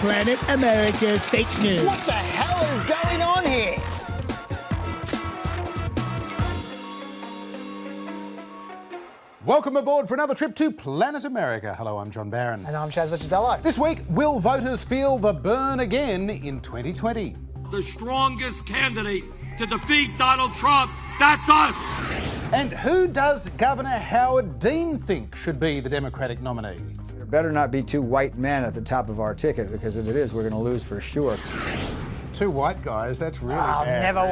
Planet America's fake news. What the hell is going on here? Welcome aboard for another trip to Planet America. Hello, I'm John Bern. And I'm Chaz Licciardello. This week, will voters feel the burn again in 2020? The strongest candidate to defeat Donald Trump, that's us! And who does Governor Howard Dean think should be the Democratic nominee? There better not be two white men at the top of our ticket, because if it is, we're going to lose for sure. Two white guys, that's really bad. Never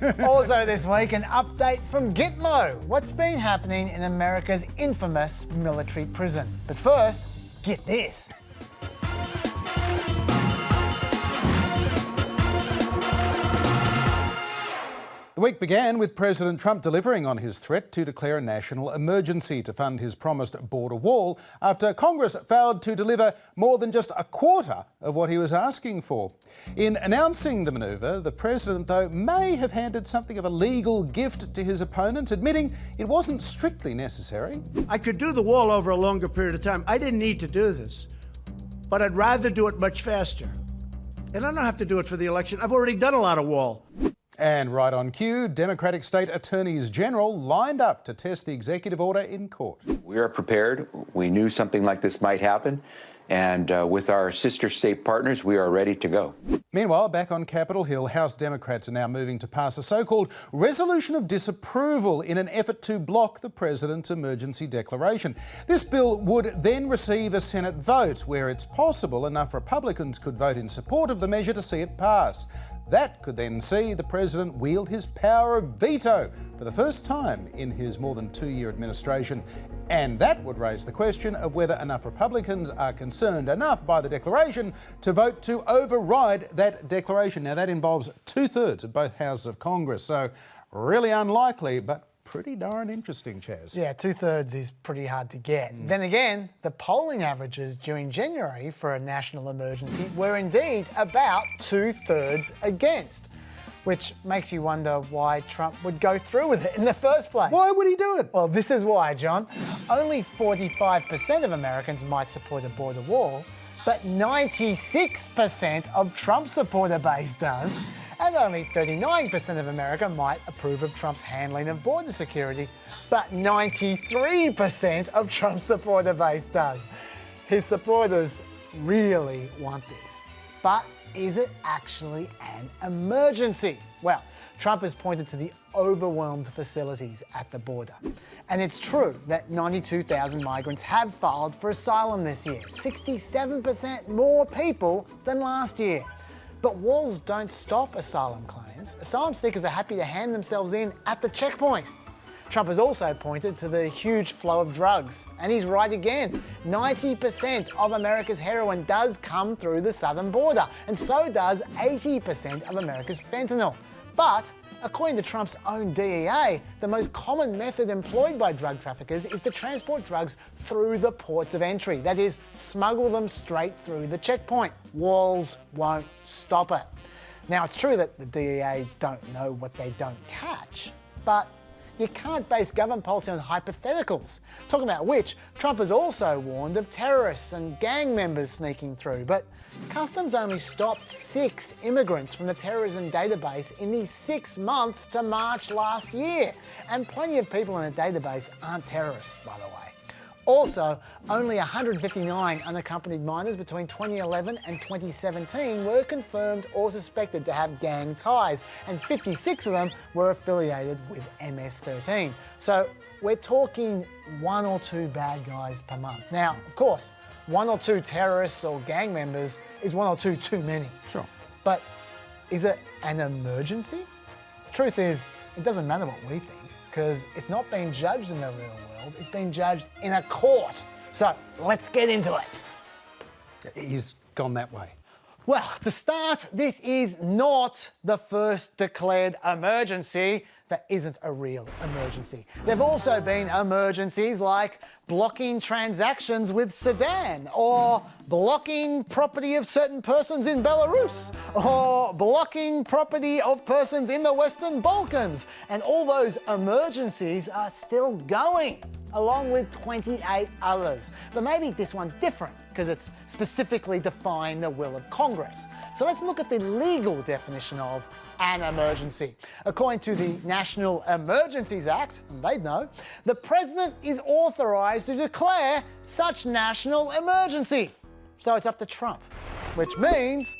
work. Also this week, an update from Gitmo. What's been happening in America's infamous military prison? But first, get this. The week began with President Trump delivering on his threat to declare a national emergency to fund his promised border wall after Congress failed to deliver more than just a quarter of what he was asking for. In announcing the manoeuvre, the president, though, may have handed something of a legal gift to his opponents, admitting it wasn't strictly necessary. I could do the wall over a longer period of time. I didn't need to do this, but I'd rather do it much faster. And I don't have to do it for the election. I've already done a lot of wall. And right on cue, Democratic state attorneys general lined up to test the executive order in court. We are prepared. We knew something like this might happen. And with our sister state partners, we are ready to go. Meanwhile, back on Capitol Hill, House Democrats are now moving to pass a so-called resolution of disapproval in an effort to block the president's emergency declaration. This bill would then receive a Senate vote where it's possible enough Republicans could vote in support of the measure to see it pass. That could then see the president wield his power of veto for the first time in his more than two-year administration. And that would raise the question of whether enough Republicans are concerned enough by the declaration to vote to override that declaration. Now, that involves 2/3 of both houses of Congress, so really unlikely, but pretty darn interesting, Chaz. Yeah, 2/3 is pretty hard to get. Then again, the polling averages during January for a national emergency were indeed about 2/3 against, which makes you wonder why Trump would go through with it in the first place. Why would he do it? Well, this is why, John. Only 45% of Americans might support a border wall, but 96% of Trump's supporter base does. And only 39% of America might approve of Trump's handling of border security, but 93% of Trump's supporter base does. His supporters really want this. But is it actually an emergency? Well, Trump has pointed to the overwhelmed facilities at the border. And it's true that 92,000 migrants have filed for asylum this year, 67% more people than last year. But walls don't stop asylum claims. Asylum seekers are happy to hand themselves in at the checkpoint. Trump has also pointed to the huge flow of drugs. And he's right again. 90% of America's heroin does come through the southern border. And so does 80% of America's fentanyl. But according to Trump's own DEA, the most common method employed by drug traffickers is to transport drugs through the ports of entry. That is, smuggle them straight through the checkpoint. Walls won't stop it. Now, it's true that the DEA don't know what they don't catch, but you can't base government policy on hypotheticals. Talking about which, Trump has also warned of terrorists and gang members sneaking through, but Customs only stopped 6 immigrants from the terrorism database in the 6 months to March last year. And plenty of people in the database aren't terrorists, by the way. Also, only 159 unaccompanied minors between 2011 and 2017 were confirmed or suspected to have gang ties, and 56 of them were affiliated with MS-13. So we're talking 1 or 2 bad guys per month. Now, of course, 1 or 2 terrorists or gang members is 1 or 2 too many. Sure. But is it an emergency? The truth is, it doesn't matter what we think, because it's not being judged in the real world, it's being judged in a court. So let's get into it. He's gone that way. Well, to start, this is not the first declared emergency that isn't a real emergency. There have also been emergencies like blocking transactions with Sudan, or blocking property of certain persons in Belarus, or blocking property of persons in the Western Balkans. And all those emergencies are still going, along with 28 others. But maybe this one's different because it's specifically defined the will of Congress. So let's look at the legal definition of an emergency. According to the National Emergencies Act, and they'd know, the President is authorised to declare such national emergency. So it's up to Trump, which means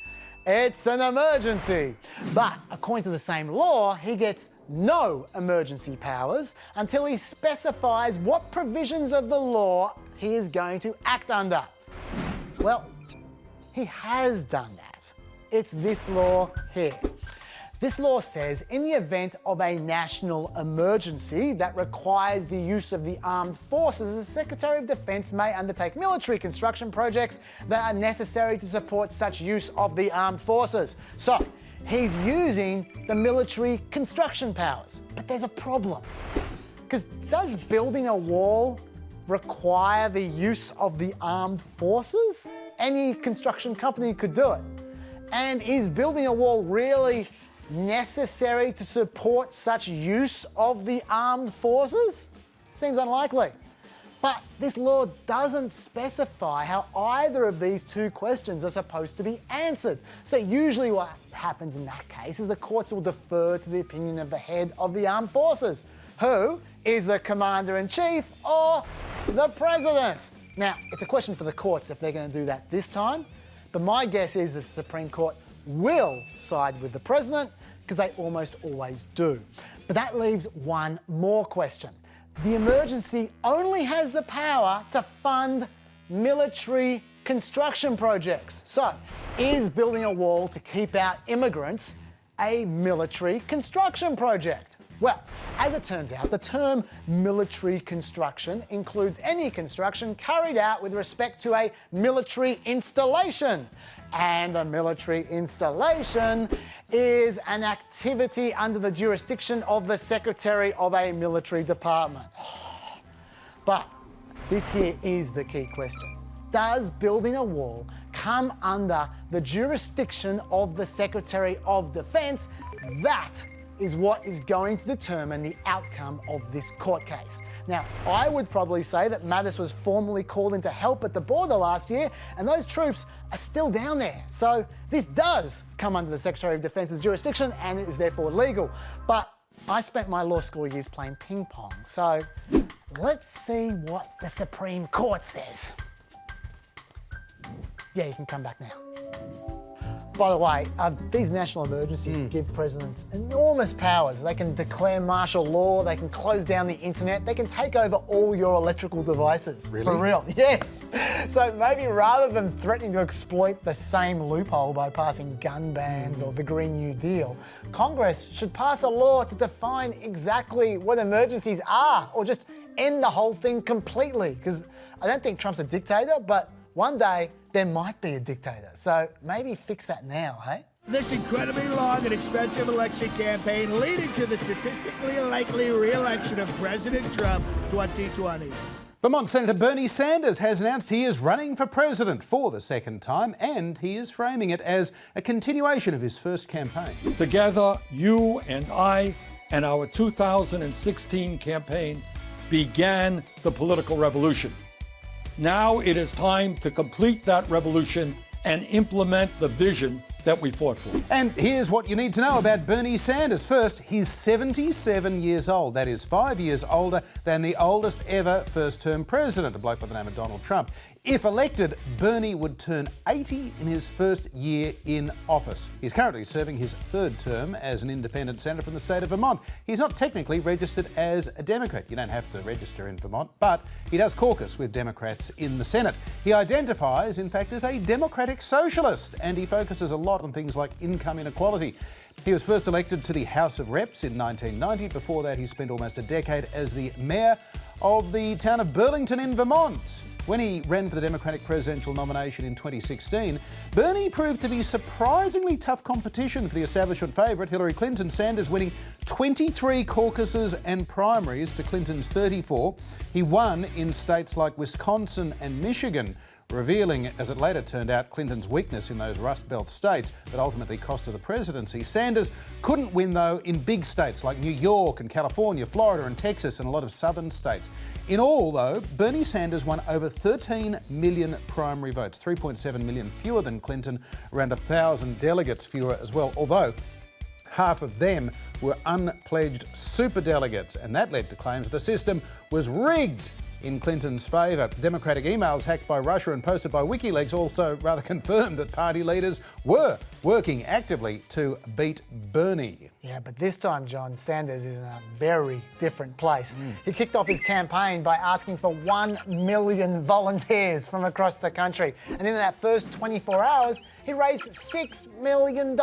it's an emergency. But according to the same law, he gets no emergency powers until he specifies what provisions of the law he is going to act under. Well, he has done that. It's this law here. This law says in the event of a national emergency that requires the use of the armed forces, the Secretary of Defense may undertake military construction projects that are necessary to support such use of the armed forces. So, he's using the military construction powers. But there's a problem. Because does building a wall require the use of the armed forces? Any construction company could do it. And is building a wall really necessary to support such use of the armed forces? Seems unlikely. But this law doesn't specify how either of these two questions are supposed to be answered. So usually what happens in that case is the courts will defer to the opinion of the head of the armed forces, who is the commander-in-chief or the president. Now, it's a question for the courts if they're going to do that this time, but my guess is the Supreme Court will side with the president because they almost always do. But that leaves one more question. The emergency only has the power to fund military construction projects. So, is building a wall to keep out immigrants a military construction project? Well, as it turns out, the term military construction includes any construction carried out with respect to a military installation. And a military installation is an activity under the jurisdiction of the Secretary of a military department. But this here is the key question. Does building a wall come under the jurisdiction of the Secretary of Defense? That is what is going to determine the outcome of this court case. Now, I would probably say that Mattis was formally called in to help at the border last year, and those troops are still down there. So this does come under the Secretary of Defense's jurisdiction and it is therefore legal. But I spent my law school years playing ping pong, so let's see what the Supreme Court says. Yeah, you can come back now. By the way, these national emergencies give presidents enormous powers. They can declare martial law, they can close down the internet, they can take over all your electrical devices. Really? For real, yes. So maybe rather than threatening to exploit the same loophole by passing gun bans or the Green New Deal, Congress should pass a law to define exactly what emergencies are, or just end the whole thing completely. Because I don't think Trump's a dictator, but one day there might be a dictator. So maybe fix that now, hey? This incredibly long and expensive election campaign leading to the statistically likely re-election of President Trump 2020. Vermont Senator Bernie Sanders has announced he is running for president for the second time, and he is framing it as a continuation of his first campaign. Together, you and I and our 2016 campaign began the political revolution. Now it is time to complete that revolution and implement the vision that we fought for. And here's what you need to know about Bernie Sanders. First, he's 77 years old. That is 5 years older than the oldest ever first-term president, a bloke by the name of Donald Trump. If elected, Bernie would turn 80 in his first year in office. He's currently serving his third term as an independent senator from the state of Vermont. He's not technically registered as a Democrat. You don't have to register in Vermont, but he does caucus with Democrats in the Senate. He identifies, in fact, as a democratic socialist, and he focuses a lot on things like income inequality. He was first elected to the House of Reps in 1990. Before that, he spent almost a decade as the mayor of the town of Burlington in Vermont. When he ran for the Democratic presidential nomination in 2016, Bernie proved to be surprisingly tough competition for the establishment favourite, Hillary Clinton. Sanders winning 23 caucuses and primaries to Clinton's 34. He won in states like Wisconsin and Michigan, revealing, as it later turned out, Clinton's weakness in those Rust Belt states that ultimately cost her the presidency. Sanders couldn't win, though, in big states like New York and California, Florida and Texas and a lot of southern states. In all, though, Bernie Sanders won over 13 million primary votes, 3.7 million fewer than Clinton, around 1,000 delegates fewer as well, although half of them were unpledged superdelegates, and that led to claims the system was rigged in Clinton's favour. Democratic emails hacked by Russia and posted by WikiLeaks also rather confirmed that party leaders were working actively to beat Bernie. Yeah, but this time, John, Sanders is in a very different place. He kicked off his campaign by asking for 1 million volunteers from across the country. And in that first 24 hours, he raised $6 million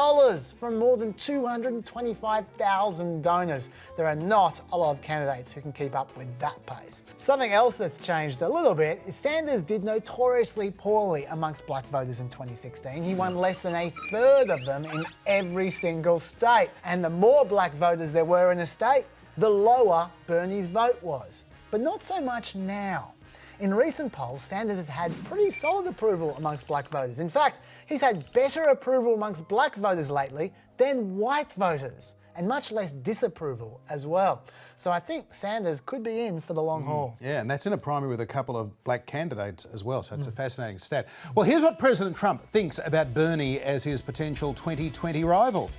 from more than 225,000 donors. There are not a lot of candidates who can keep up with that pace. Something else that's changed a little bit is Sanders did notoriously poorly amongst black voters in 2016. He won less than a third of them in every single state. And the more black voters there were in a state, the lower Bernie's vote was. But not so much now. In recent polls, Sanders has had pretty solid approval amongst black voters. In fact, he's had better approval amongst black voters lately than white voters, and much less disapproval as well. So I think Sanders could be in for the long haul. Yeah, and that's in a primary with a couple of black candidates as well, so it's a fascinating stat. Well, here's what President Trump thinks about Bernie as his potential 2020 rival.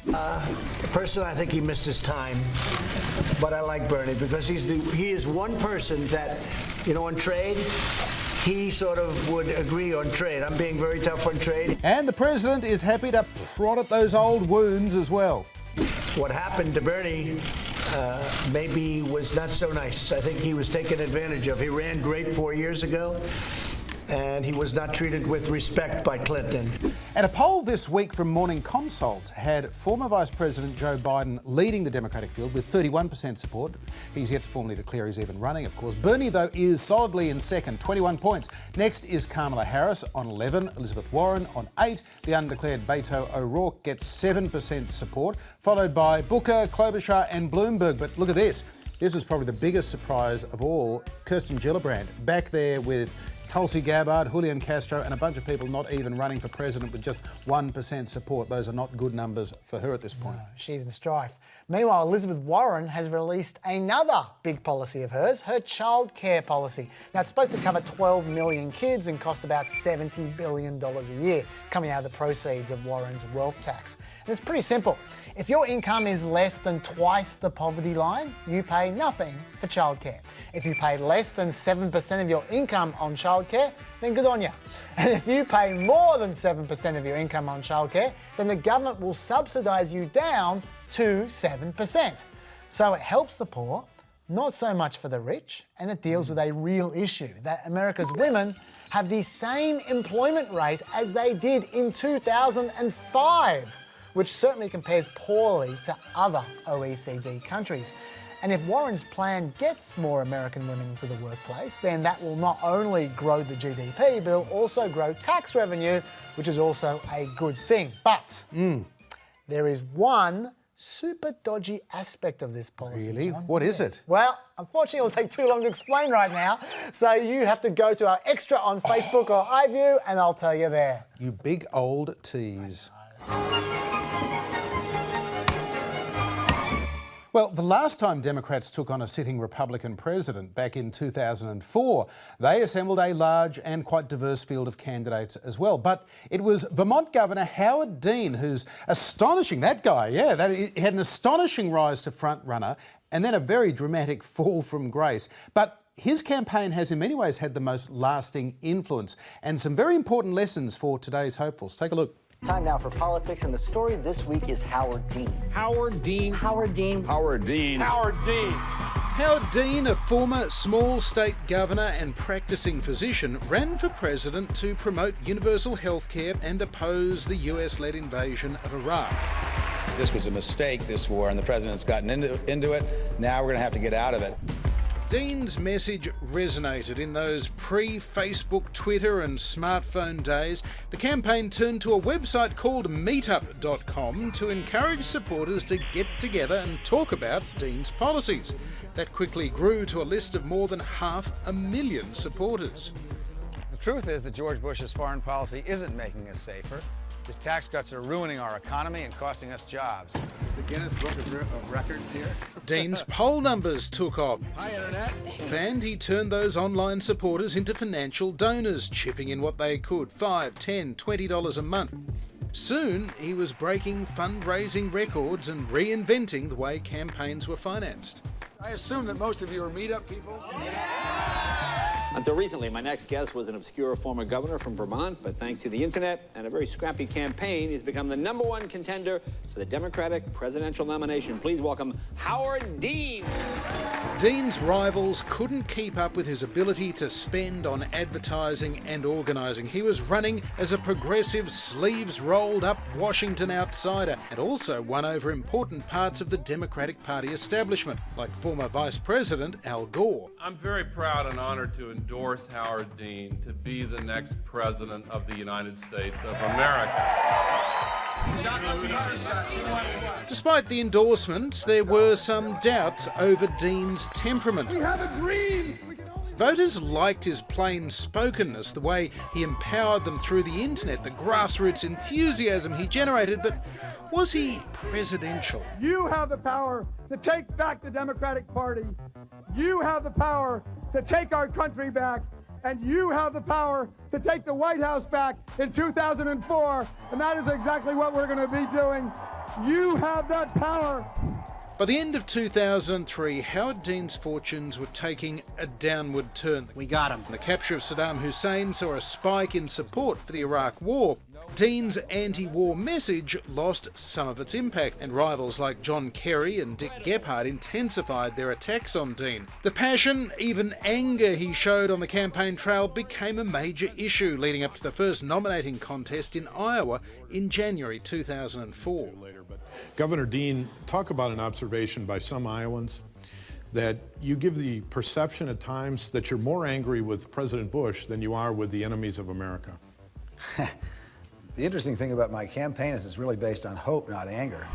Personally, I think he missed his time, but I like Bernie because he is one person that, you know, on trade, he sort of would agree on trade. I'm being very tough on trade. And the president is happy to prod at those old wounds as well. What happened to Bernie maybe was not so nice. I think he was taken advantage of. He ran great 4 years ago, and he was not treated with respect by Clinton. And a poll this week from Morning Consult had former Vice President Joe Biden leading the Democratic field with 31% support. He's yet to formally declare he's even running, of course. Bernie, though, is solidly in second, 21 points. Next is Kamala Harris on 11, Elizabeth Warren on 8. The undeclared Beto O'Rourke gets 7% support, followed by Booker, Klobuchar and Bloomberg. But look at this. This is probably the biggest surprise of all. Kirsten Gillibrand back there with Tulsi Gabbard, Julian Castro and a bunch of people not even running for president with just 1% support. Those are not good numbers for her at this point. No, she's in strife. Meanwhile, Elizabeth Warren has released another big policy of hers, her child care policy. Now, it's supposed to cover 12 million kids and cost about $70 billion a year, coming out of the proceeds of Warren's wealth tax. And it's pretty simple. If your income is less than twice the poverty line, you pay nothing for childcare. If you pay less than 7% of your income on childcare, then good on you. And if you pay more than 7% of your income on childcare, then the government will subsidise you down to 7%. So it helps the poor, not so much for the rich, and it deals with a real issue, that America's women have the same employment rate as they did in 2005. Which certainly compares poorly to other OECD countries. And if Warren's plan gets more American women into the workplace, then that will not only grow the GDP, but it'll also grow tax revenue, which is also a good thing. But there is one super dodgy aspect of this policy. Really? John. What is it? Well, unfortunately, it'll take too long to explain right now. So you have to go to our extra on Facebook or iView, and I'll tell you there. You big old tease. Well, the last time Democrats took on a sitting Republican president back in 2004, they assembled a large and quite diverse field of candidates as well. But it was Vermont Governor Howard Dean who's astonishing, that guy, he had an astonishing rise to front runner and then a very dramatic fall from grace. But his campaign has in many ways had the most lasting influence and some very important lessons for today's hopefuls. Take a look. Time now for politics, and the story this week is Howard Dean. Howard Dean. Howard Dean. Howard Dean. Howard Dean. Howard Dean, a former small state governor and practicing physician, ran for president to promote universal health care and oppose the US-led invasion of Iraq. This was a mistake, this war, and the president's gotten into it. Now we're going to have to get out of it. Dean's message resonated in those pre-Facebook, Twitter and smartphone days. The campaign turned to a website called meetup.com to encourage supporters to get together and talk about Dean's policies. That quickly grew to a list of more than 500,000 supporters. The truth is that George Bush's foreign policy isn't making us safer. His tax cuts are ruining our economy and costing us jobs. Is the Guinness Book of Records here? Dean's poll numbers took off. Hi, Internet. And he turned those online supporters into financial donors, chipping in what they could, $5, $10, $20 a month. Soon, he was breaking fundraising records and reinventing the way campaigns were financed. I assume that most of you are meetup people? Until recently, my next guest was an obscure former governor from Vermont, but thanks to the internet and a very scrappy campaign, he's become the #1 contender for the Democratic presidential nomination. Please welcome Howard Dean. Dean's rivals couldn't keep up with his ability to spend on advertising and organising. He was running as a progressive, sleeves-rolled-up Washington outsider, and also won over important parts of the Democratic Party establishment, like former Vice President Al Gore. I'm very proud and honoured to endorse Howard Dean to be the next President of the United States of America. Despite the endorsements, there were some doubts over Dean's temperament. We have a dream! Voters liked his plain-spokenness, the way he empowered them through the internet, the grassroots enthusiasm he generated, but was he presidential? You have the power to take back the Democratic Party. You have the power to take our country back. And you have the power to take the White House back in 2004. And that is exactly what we're going to be doing. You have that power. By the end of 2003, Howard Dean's fortunes were taking a downward turn. We got him. The capture of Saddam Hussein saw a spike in support for the Iraq War. Dean's anti-war message lost some of its impact, and rivals like John Kerry and Dick Gephardt intensified their attacks on Dean. The passion, even anger he showed on the campaign trail became a major issue leading up to the first nominating contest in Iowa in January 2004. Governor Dean, talk about an observation by some Iowans that you give the perception at times that you're more angry with President Bush than you are with the enemies of America. The interesting thing about my campaign is it's really based on hope, not anger.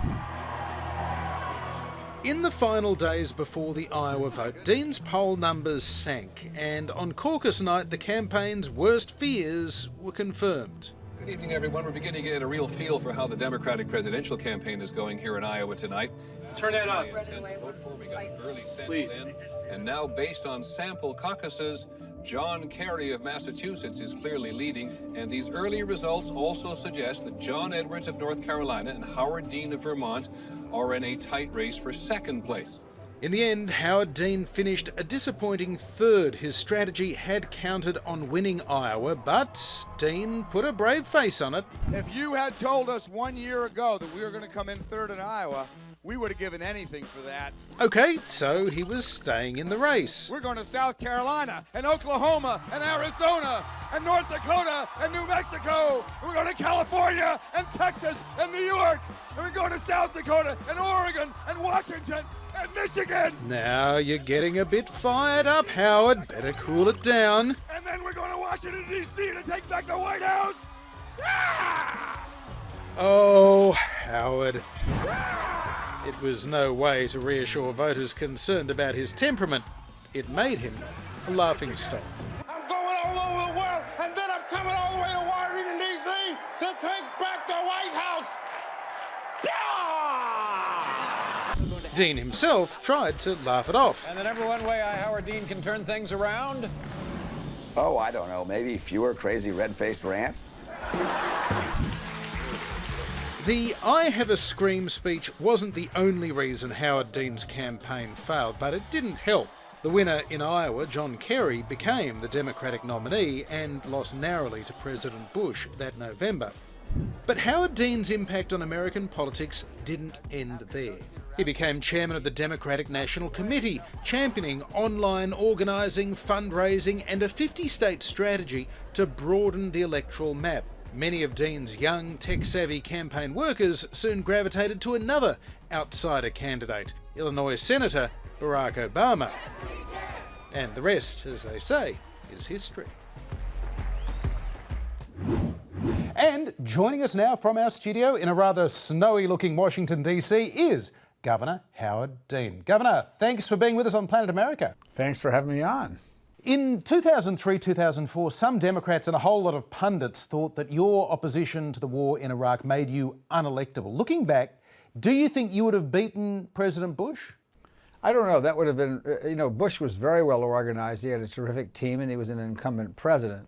In the final days before the Iowa vote, Dean's poll numbers sank, and on caucus night, the campaign's worst fears were confirmed. Good evening, everyone. We're beginning to get a real feel for how the Democratic presidential campaign is going here in Iowa tonight. Turn that up. We got an early sense then. And now, based on sample caucuses, John Kerry of Massachusetts is clearly leading, and these early results also suggest that John Edwards of North Carolina and Howard Dean of Vermont are in a tight race for second place. In the end, Howard Dean finished a disappointing third. His strategy had counted on winning Iowa, but Dean put a brave face on it. If you had told us 1 year ago that we were going to come in third in Iowa, we would have given anything for that. Okay, so he was staying in the race. We're going to South Carolina and Oklahoma and Arizona and North Dakota and New Mexico. And we're going to California and Texas and New York. And we're going to South Dakota and Oregon and Washington and Michigan. Now you're getting a bit fired up, Howard. Better cool it down. And then we're going to Washington, D.C. to take back the White House. Ah! Oh, Howard. It was no way to reassure voters concerned about his temperament. It made him a laughingstock. I'm going all over the world, and then I'm coming all the way to Washington, D.C. to take back the White House. Dean himself tried to laugh it off. And the #1 way Howard Dean can turn things around? Oh, I don't know. Maybe fewer crazy red-faced rants? The I have a scream speech wasn't the only reason Howard Dean's campaign failed, but it didn't help. The winner in Iowa, John Kerry, became the Democratic nominee and lost narrowly to President Bush that November. But Howard Dean's impact on American politics didn't end there. He became chairman of the Democratic National Committee, championing online organising, fundraising, and a 50-state strategy to broaden the electoral map. Many of Dean's young, tech-savvy campaign workers soon gravitated to another outsider candidate, Illinois Senator Barack Obama. And the rest, as they say, is history. And joining us now from our studio in a rather snowy-looking Washington, D.C. is Governor Howard Dean. Governor, thanks for being with us on Planet America. Thanks for having me on. In 2003-2004, some Democrats and a whole lot of pundits thought that your opposition to the war in Iraq made you unelectable. Looking back, do you think you would have beaten President Bush? I don't know. That would have been, Bush was very well organized. He had a terrific team and he was an incumbent president.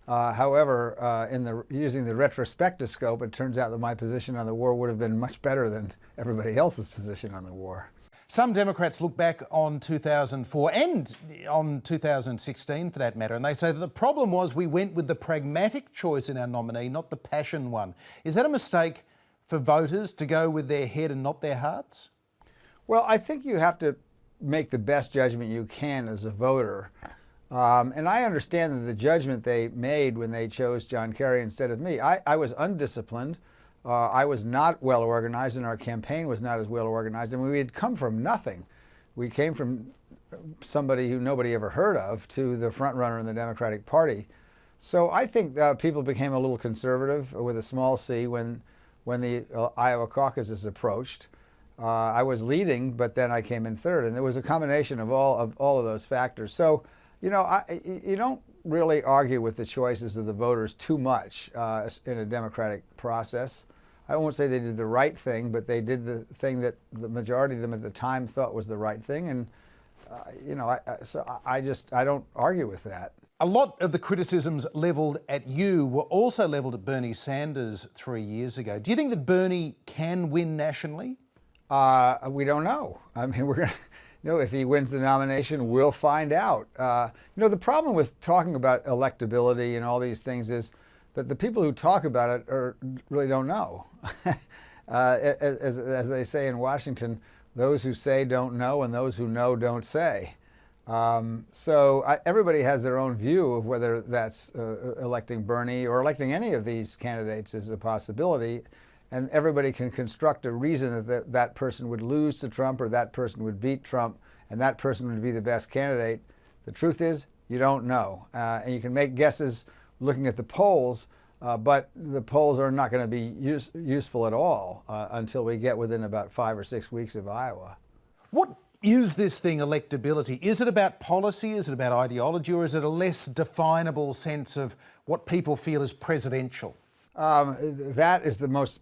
However, using the retrospectoscope, it turns out that my position on the war would have been much better than everybody else's position on the war. Some Democrats look back on 2004 and on 2016 for that matter, and they say that the problem was we went with the pragmatic choice in our nominee, not the passion one. Is that a mistake for voters to go with their head and not their hearts? Well, I think you have to make the best judgment you can as a voter. And I understand that the judgment they made when they chose John Kerry instead of me. I was undisciplined. I was not well organized, and our campaign was not as well organized. And we had come from nothing. We came from somebody who nobody ever heard of to the front runner in the Democratic Party. So I think people became a little conservative with a small c when the Iowa caucuses approached. I was leading, but then I came in third, and there was a combination of all of those factors. So, you don't really argue with the choices of the voters too much in a democratic process. I won't say they did the right thing, but they did the thing that the majority of them at the time thought was the right thing, and I don't argue with that. A lot of the criticisms levelled at you were also levelled at Bernie Sanders 3 years ago. Do you think that Bernie can win nationally? We don't know. I mean, we're gonna, if he wins the nomination, we'll find out. The problem with talking about electability and all these things is that the people who talk about it really don't know. As they say in Washington, those who say don't know, and those who know don't say. Everybody has their own view of whether that's electing Bernie or electing any of these candidates is a possibility. And everybody can construct a reason that that person would lose to Trump, or that person would beat Trump, and that person would be the best candidate. The truth is, you don't know. And you can make guesses looking at the polls, but the polls are not going to be useful at all until we get within about 5 or 6 weeks of Iowa. What is this thing, electability? Is it about policy? Is it about ideology? Or is it a less definable sense of what people feel is presidential? That is the most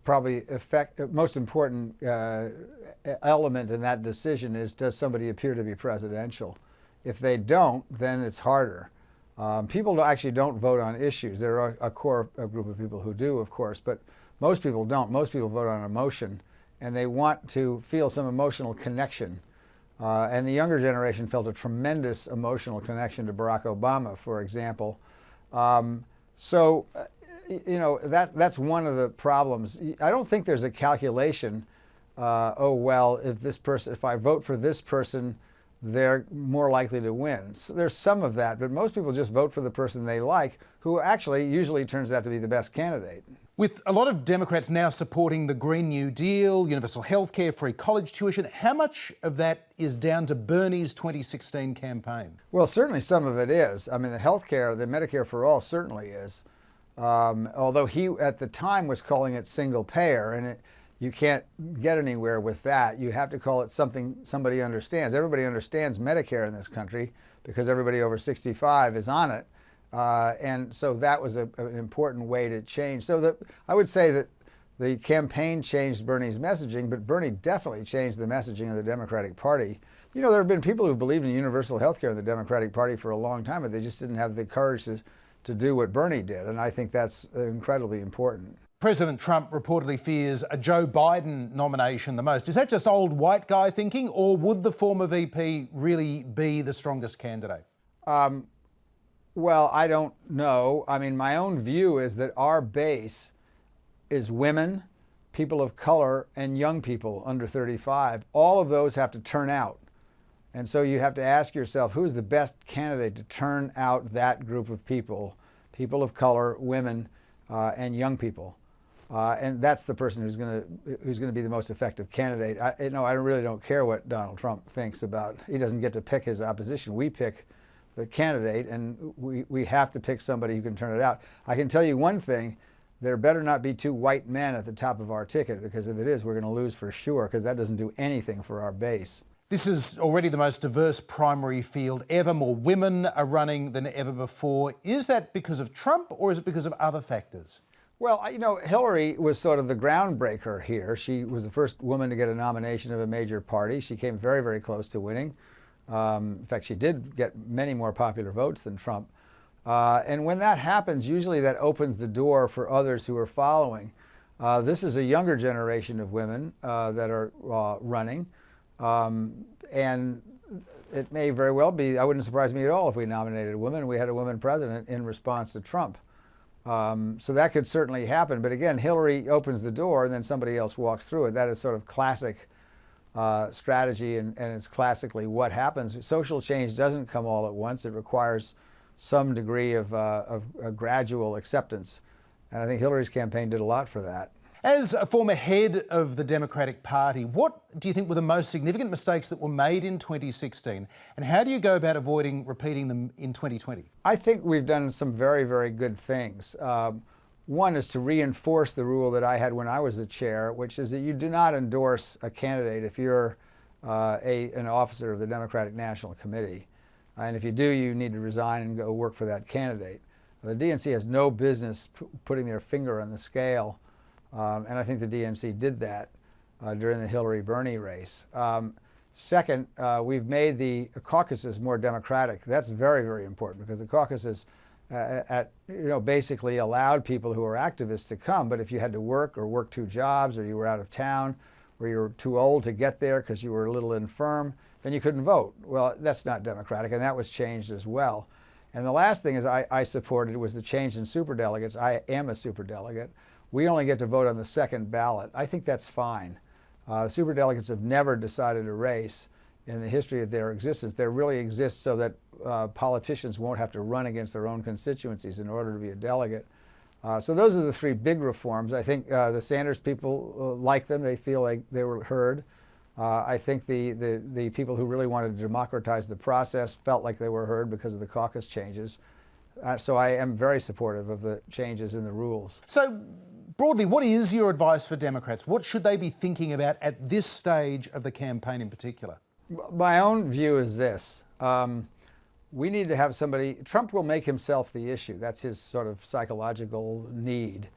important element in that decision is, does somebody appear to be presidential? If they don't, then it's harder. People actually don't vote on issues. There are a group of people who do, of course, but most people don't. Most people vote on emotion, and they want to feel some emotional connection. And the younger generation felt a tremendous emotional connection to Barack Obama, for example. That's one of the problems. I don't think there's a calculation, if I vote for this person, they're more likely to win. So there's some of that, but most people just vote for the person they like, who actually usually turns out to be the best candidate. With a lot of Democrats now supporting the Green New Deal, universal health care, free college tuition, how much of that is down to Bernie's 2016 campaign? Well, certainly some of it is. I mean, the health care, the Medicare for All certainly is. Although he, at the time, was calling it single payer, and you can't get anywhere with that. You have to call it something somebody understands. Everybody understands Medicare in this country because everybody over 65 is on it. And so that was an important way to change. So I would say that the campaign changed Bernie's messaging, but Bernie definitely changed the messaging of the Democratic Party. There have been people who believed in universal health care in the Democratic Party for a long time, but they just didn't have the courage to do what Bernie did, and I think that's incredibly important. President Trump reportedly fears a Joe Biden nomination the most. Is that just old white guy thinking, or would the former VP really be the strongest candidate? Well, I don't know. I mean, my own view is that our base is women, people of color, and young people under 35. All of those have to turn out. And so you have to ask yourself, who's the best candidate to turn out that group of people, people of color, women, and young people. And that's the person who's going to be the most effective candidate. I really don't care what Donald Trump thinks about. He doesn't get to pick his opposition. We pick the candidate, and we have to pick somebody who can turn it out. I can tell you one thing, there better not be 2 white men at the top of our ticket, because if it is, we're going to lose for sure, because that doesn't do anything for our base. This is already the most diverse primary field ever. More women are running than ever before. Is that because of Trump, or is it because of other factors? Well, you know, Hillary was sort of the groundbreaker here. She was the first woman to get a nomination of a major party. She came very, very close to winning. In fact, she did get many more popular votes than Trump. And when that happens, usually that opens the door for others who are following. This is a younger generation of women that are running. And it may very well be, I wouldn't surprise me at all if we nominated a woman and we had a woman president in response to Trump. So that could certainly happen. But again, Hillary opens the door and then somebody else walks through it. That is sort of classic strategy, and it's classically what happens. Social change doesn't come all at once. It requires some degree of a gradual acceptance. And I think Hillary's campaign did a lot for that. As a former head of the Democratic Party, what do you think were the most significant mistakes that were made in 2016? And how do you go about avoiding repeating them in 2020? I think we've done some very, very good things. One is to reinforce the rule that I had when I was the chair, which is that you do not endorse a candidate if you're an officer of the Democratic National Committee. And if you do, you need to resign and go work for that candidate. The DNC has no business putting their finger on the scale. And I think the DNC did that during the Hillary-Bernie race. Second, we've made the caucuses more democratic. That's very, very important, because the caucuses basically allowed people who are activists to come. But if you had to work or work 2 jobs, or you were out of town, or you were too old to get there because you were a little infirm, then you couldn't vote. Well, that's not democratic, and that was changed as well. And the last thing is I supported was the change in superdelegates. I am a superdelegate. We only get to vote on the second ballot. I think that's fine. Superdelegates have never decided a race in the history of their existence. They really exist so that politicians won't have to run against their own constituencies in order to be a delegate. So those are the 3 big reforms. I think the Sanders people like them. They feel like they were heard. I think the people who really wanted to democratize the process felt like they were heard because of the caucus changes. So I am very supportive of the changes in the rules. So broadly, what is your advice for Democrats? What should they be thinking about at this stage of the campaign in particular? My own view is this. We need to have somebody. Trump will make himself the issue. That's his sort of psychological need.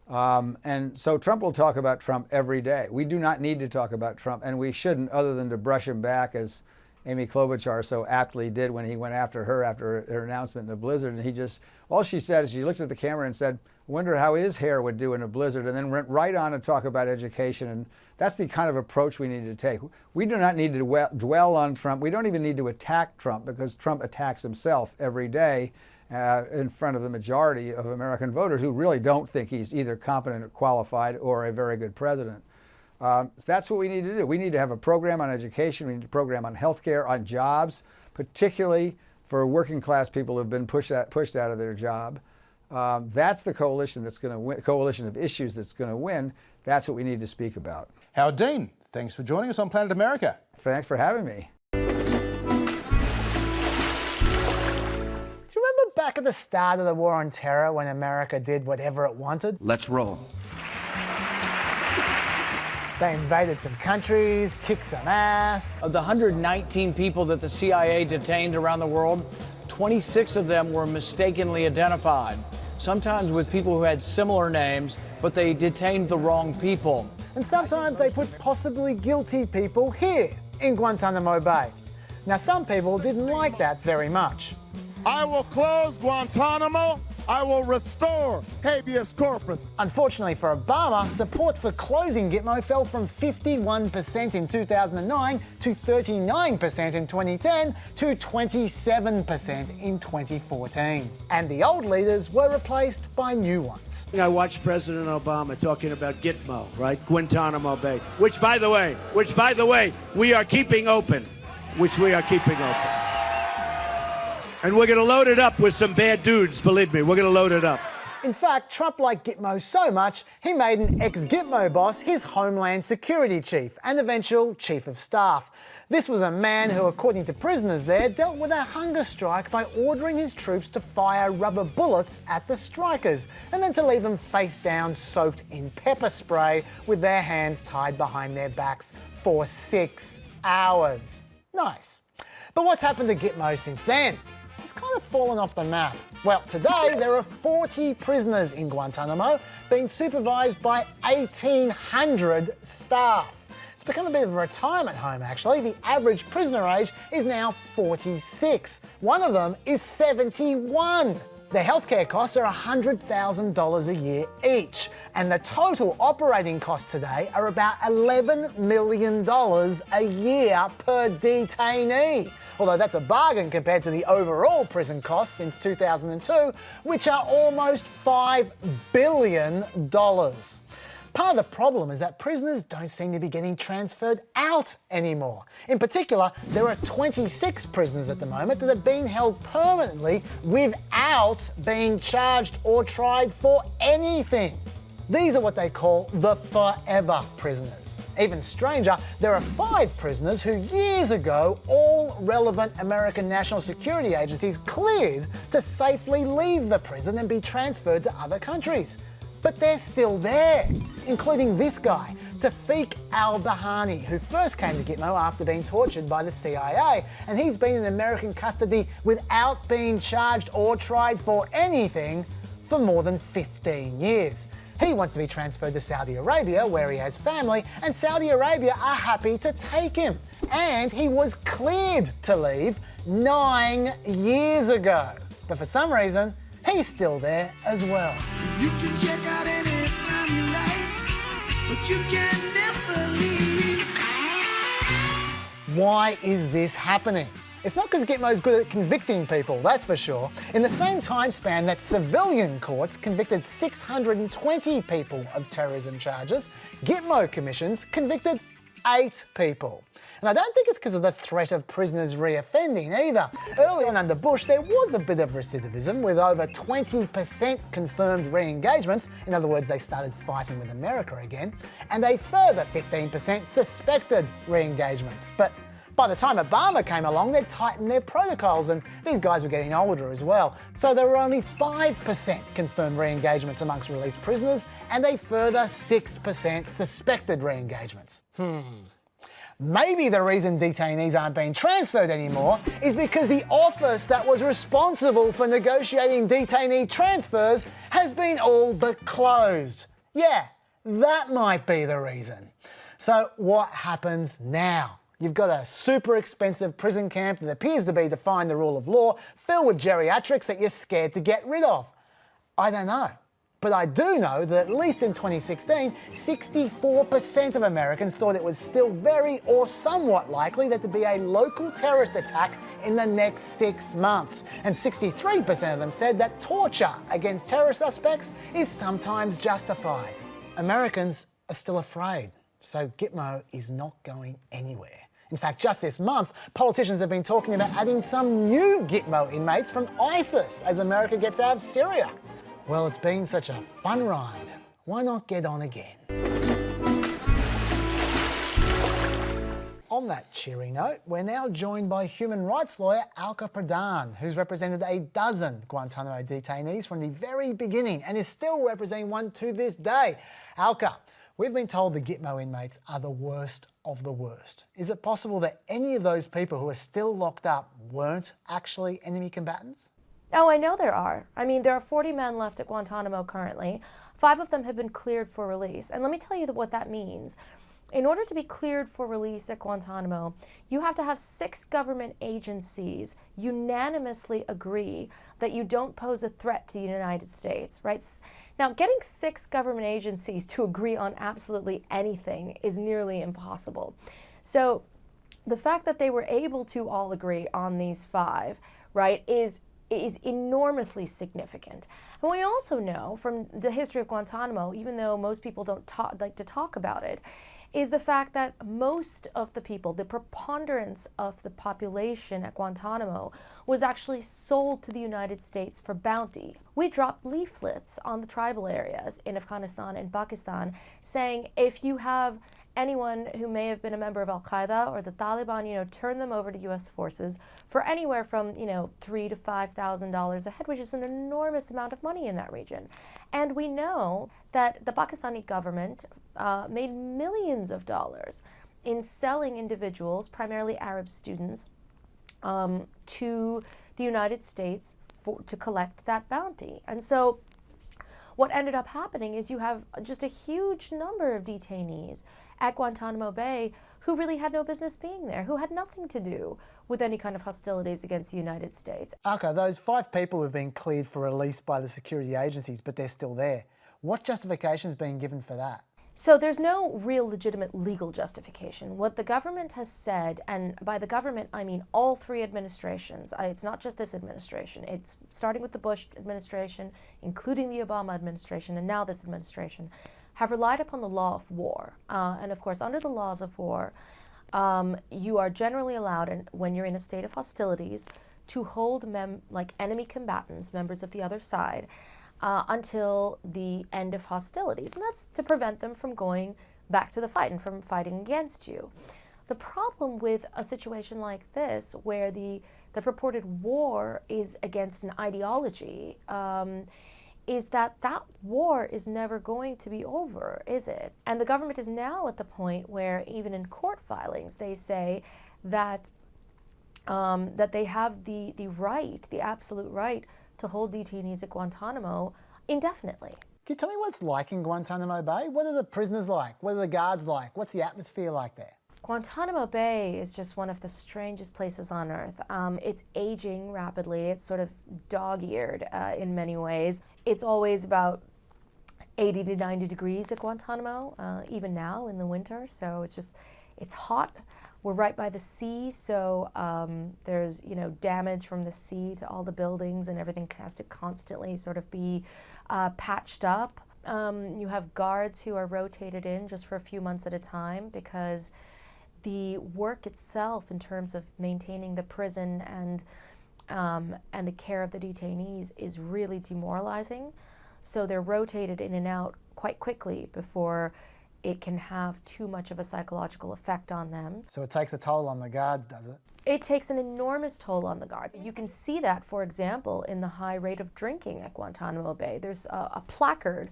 And so Trump will talk about Trump every day. We do not need to talk about Trump, and we shouldn't, other than to brush him back, as Amy Klobuchar so aptly did when he went after her after her announcement in a blizzard. And all she said is she looked at the camera and said, I wonder how his hair would do in a blizzard, and then went right on to talk about education. And that's the kind of approach we need to take. We do not need to dwell on Trump. We don't even need to attack Trump, because Trump attacks himself every day in front of the majority of American voters who really don't think he's either competent or qualified or a very good president. So that's what we need to do. We need to have a program on education. We need a program on health care, on jobs, particularly for working class people who have been pushed out of their job. That's the coalition that's going to win, coalition of issues that's going to win. That's what we need to speak about. Howard Dean, thanks for joining us on Planet America. Thanks for having me. Do you remember back at the start of the War on Terror when America did whatever it wanted? Let's roll. They invaded some countries, kicked some ass. Of the 119 people that the CIA detained around the world, 26 of them were mistakenly identified, sometimes with people who had similar names, but they detained the wrong people. And sometimes they put possibly guilty people here in Guantanamo Bay. Now, some people didn't like that very much. I will close Guantanamo. I will restore habeas corpus. Unfortunately for Obama, support for closing Gitmo fell from 51% in 2009 to 39% in 2010 to 27% in 2014. And the old leaders were replaced by new ones. I watched President Obama talking about Gitmo, right? Guantanamo Bay, which by the way, we are keeping open. And we're going to load it up with some bad dudes, believe me. We're going to load it up. In fact, Trump liked Gitmo so much, he made an ex-Gitmo boss his Homeland Security Chief and eventual Chief of Staff. This was a man who, according to prisoners there, dealt with a hunger strike by ordering his troops to fire rubber bullets at the strikers and then to leave them face down soaked in pepper spray with their hands tied behind their backs for 6 hours. Nice. But what's happened to Gitmo since then? It's kind of fallen off the map. Well, today there are 40 prisoners in Guantanamo being supervised by 1,800 staff. It's become a bit of a retirement home, actually. The average prisoner age is now 46. One of them is 71. Their healthcare costs are $100,000 a year each, and the total operating costs today are about $11 million a year per detainee. Although that's a bargain compared to the overall prison costs since 2002, which are almost $5 billion. Part of the problem is that prisoners don't seem to be getting transferred out anymore. In particular, there are 26 prisoners at the moment that have been held permanently without being charged or tried for anything. These are what they call the forever prisoners. Even stranger, there are 5 prisoners who years ago all relevant American national security agencies cleared to safely leave the prison and be transferred to other countries. But they're still there, including this guy, Tawfiq al-Bahani, who first came to Gitmo after being tortured by the CIA, and he's been in American custody without being charged or tried for anything for more than 15 years. He wants to be transferred to Saudi Arabia, where he has family, and Saudi Arabia are happy to take him. And he was cleared to leave 9 years ago. But for some reason, he's still there as well. You can check out anytime you like, but you can never leave. Why is this happening? It's not because Gitmo's good at convicting people, that's for sure. In the same time span that civilian courts convicted 620 people of terrorism charges, Gitmo commissions convicted 8 people. And I don't think it's because of the threat of prisoners reoffending either. Early on under Bush, there was a bit of recidivism with over 20% confirmed re-engagements. In other words, they started fighting with America again. And a further 15% suspected re-engagements. But by the time Obama came along, they'd tightened their protocols, and these guys were getting older as well. So there were only 5% confirmed re-engagements amongst released prisoners and a further 6% suspected re-engagements. Maybe the reason detainees aren't being transferred anymore is because the office that was responsible for negotiating detainee transfers has been all but closed. Yeah, that might be the reason. So what happens now? You've got a super expensive prison camp that appears to be defying the rule of law, filled with geriatrics that you're scared to get rid of. I don't know. But I do know that at least in 2016, 64% of Americans thought it was still very or somewhat likely that there'd be a local terrorist attack in the next 6 months. And 63% of them said that torture against terror suspects is sometimes justified. Americans are still afraid, so Gitmo is not going anywhere. In fact, just this month, politicians have been talking about adding some new Gitmo inmates from ISIS as America gets out of Syria. Well, it's been such a fun ride. Why not get on again? On that cheery note, we're now joined by human rights lawyer Alka Pradhan, who's represented a dozen Guantanamo detainees from the very beginning and is still representing one to this day. Alka, we've been told the Gitmo inmates are the worst of the worst. Is it possible that any of those people who are still locked up weren't actually enemy combatants? Oh, I know there are. I mean, there are 40 men left at Guantanamo currently. 5 of them have been cleared for release. And let me tell you what that means. In order to be cleared for release at Guantanamo, you have to have 6 government agencies unanimously agree that you don't pose a threat to the United States, right? Now, getting 6 government agencies to agree on absolutely anything is nearly impossible. So the fact that they were able to all agree on these 5, right, is is enormously significant. And we also know from the history of Guantanamo, even though most people don't like to talk about it, is the fact that most of the people, the preponderance of the population at Guantanamo, was actually sold to the United States for bounty. We dropped leaflets on the tribal areas in Afghanistan and Pakistan saying, if you have anyone who may have been a member of Al-Qaeda or the Taliban, turn them over to U.S. forces for anywhere from, $3,000 to $5,000 a head, which is an enormous amount of money in that region. And we know that the Pakistani government made millions of dollars in selling individuals, primarily Arab students, to the United States to collect that bounty. And so what ended up happening is you have just a huge number of detainees at Guantanamo Bay who really had no business being there, who had nothing to do with any kind of hostilities against the United States. Okay, those 5 people have been cleared for release by the security agencies, but they're still there. What justification is being given for that? So there's no real legitimate legal justification. What the government has said, and by the government I mean all 3 administrations, it's not just this administration, it's starting with the Bush administration, including the Obama administration, and now this administration, have relied upon the law of war. And of course, under the laws of war, you are generally allowed, when you're in a state of hostilities, to hold enemy combatants, members of the other side, until the end of hostilities. And that's to prevent them from going back to the fight and from fighting against you. The problem with a situation like this, where the purported war is against an ideology, is that war is never going to be over, is it? And the government is now at the point where even in court filings they say that that they have the right, the absolute right, to hold detainees at Guantanamo indefinitely. Can you tell me what it's like in Guantanamo Bay? What are the prisoners like? What are the guards like? What's the atmosphere like there? Guantanamo Bay is just one of the strangest places on earth. It's aging rapidly. It's sort of dog-eared in many ways. It's always about 80 to 90 degrees at Guantanamo, even now in the winter. So it's hot. We're right by the sea, so there's damage from the sea to all the buildings, and everything has to constantly sort of be patched up. You have guards who are rotated in just for a few months at a time, because the work itself in terms of maintaining the prison and the care of the detainees is really demoralizing. So they're rotated in and out quite quickly before it can have too much of a psychological effect on them. So it takes a toll on the guards, does it? It takes an enormous toll on the guards. You can see that, for example, in the high rate of drinking at Guantanamo Bay. There's a placard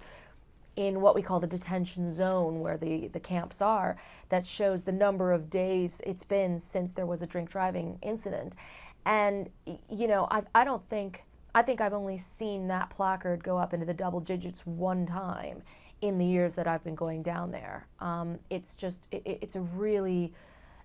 in what we call the detention zone, where the camps are, that shows the number of days it's been since there was a drink driving incident. And I think I've only seen that placard go up into the double digits one time in the years that I've been going down there. It's a really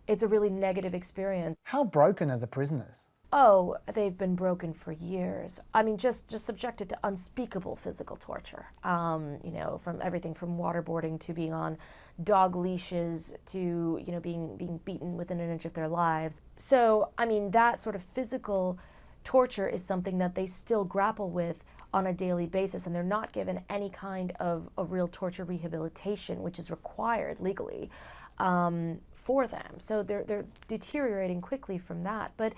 negative experience. How broken are the prisoners? Oh, they've been broken for years. I mean, just subjected to unspeakable physical torture. From everything from waterboarding to being on dog leashes to, being beaten within an inch of their lives. So, I mean, that sort of physical torture is something that they still grapple with on a daily basis, and they're not given any kind of real torture rehabilitation, which is required legally for them. So they're deteriorating quickly from that. But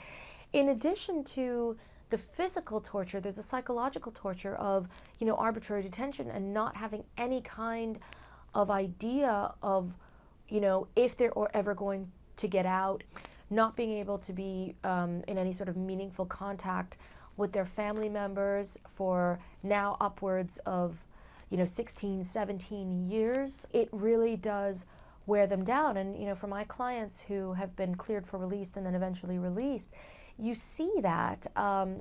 in addition to the physical torture, there's the psychological torture of, arbitrary detention and not having any kind of idea of, if they're ever going to get out, not being able to be in any sort of meaningful contact with their family members for now upwards of, 16, 17 years. It really does wear them down. And, for my clients who have been cleared for release and then eventually released, you see that,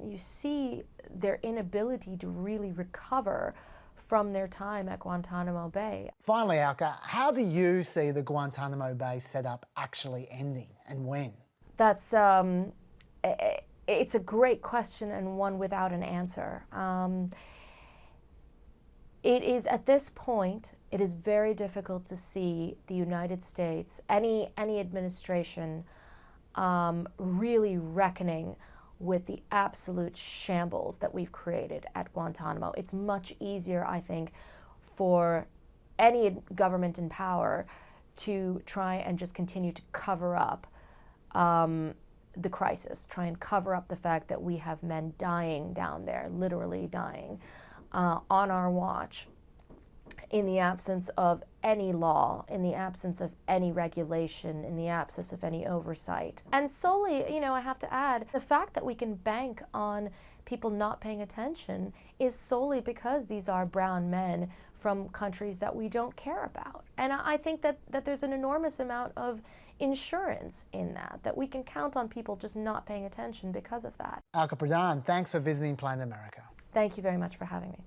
you see their inability to really recover from their time at Guantanamo Bay. Finally, Alka, how do you see the Guantanamo Bay setup actually ending, and when? That's, it's a great question and one without an answer. It is, at this point, it is very difficult to see the United States, any administration, really reckoning with the absolute shambles that we've created at Guantanamo. It's much easier, I think, for any government in power to try and just continue to cover up the crisis, try and cover up the fact that we have men dying down there, literally dying, on our watch, in the absence of any law, in the absence of any regulation, in the absence of any oversight. And solely, you know, I have to add, the fact that we can bank on people not paying attention is solely because these are brown men from countries that we don't care about. And I think that there's an enormous amount of insurance in that we can count on people just not paying attention because of that. Alka Pradhan, thanks for visiting Planet America. Thank you very much for having me.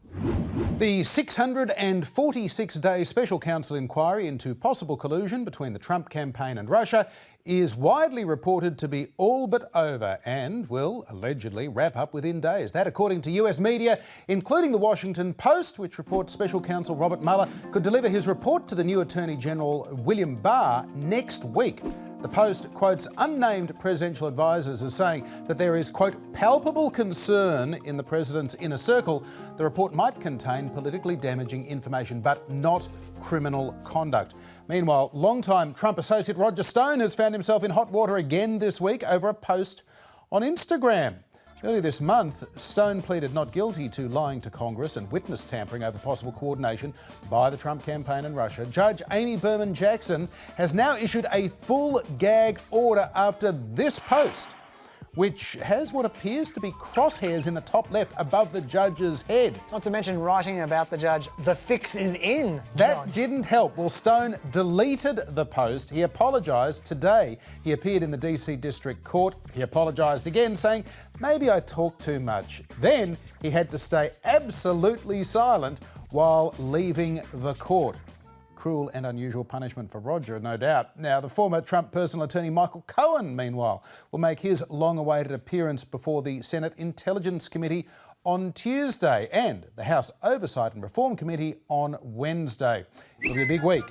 The 646-day special counsel inquiry into possible collusion between the Trump campaign and Russia is widely reported to be all but over and will allegedly wrap up within days. That, according to US media, including the Washington Post, which reports special counsel Robert Mueller could deliver his report to the new Attorney General William Barr next week. The Post quotes unnamed presidential advisers as saying that there is, quote, palpable concern in the president's inner circle. The report might contain politically damaging information, but not criminal conduct. Meanwhile, longtime Trump associate Roger Stone has found himself in hot water again this week over a post on Instagram. Earlier this month, Stone pleaded not guilty to lying to Congress and witness tampering over possible coordination by the Trump campaign and Russia. Judge Amy Berman Jackson has now issued a full gag order after this post, which has what appears to be crosshairs in the top left above the judge's head. Not to mention writing about the judge, the fix is in. That didn't help. Well, Stone deleted the post. He apologised today. He appeared in the DC District Court. He apologised again, saying, maybe I talk too much. Then he had to stay absolutely silent while leaving the court. Cruel and unusual punishment for Roger, no doubt. Now, the former Trump personal attorney Michael Cohen, meanwhile, will make his long-awaited appearance before the Senate Intelligence Committee on Tuesday and the House Oversight and Reform Committee on Wednesday. It'll be a big week.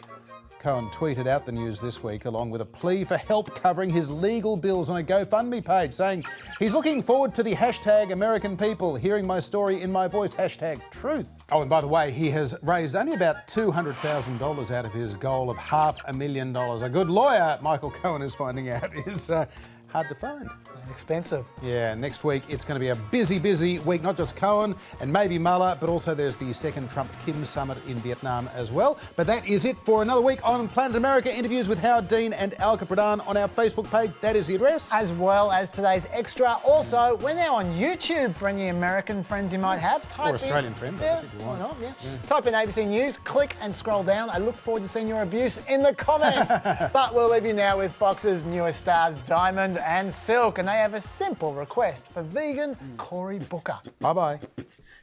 Cohen tweeted out the news this week along with a plea for help covering his legal bills on a GoFundMe page, saying he's looking forward to the hashtag American people hearing my story in my voice, hashtag truth. Oh, and by the way, he has raised only about $200,000 out of his goal of $500,000. A good lawyer, Michael Cohen is finding out, is hard to find. Expensive. Yeah, next week it's going to be a busy, busy week. Not just Cohen and maybe Mueller, but also there's the second Trump-Kim summit in Vietnam as well. But that is it for another week on Planet America. Interviews with Howard Dean and Alka Pradhan on our Facebook page. That is the address. As well as today's extra. Also, we're now on YouTube for any American friends you might have. Or Australian friends, yeah, if you want. Why not, yeah. Type in ABC News, click and scroll down. I look forward to seeing your abuse in the comments. But we'll leave you now with Fox's newest stars, Diamond and Silk, and they have a simple request for vegan Cory Booker. Bye-bye.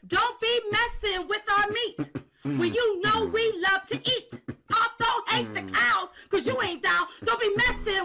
Don't be messing with our meat when you know we love to eat. Don't hate the cows because you ain't down. Don't be messing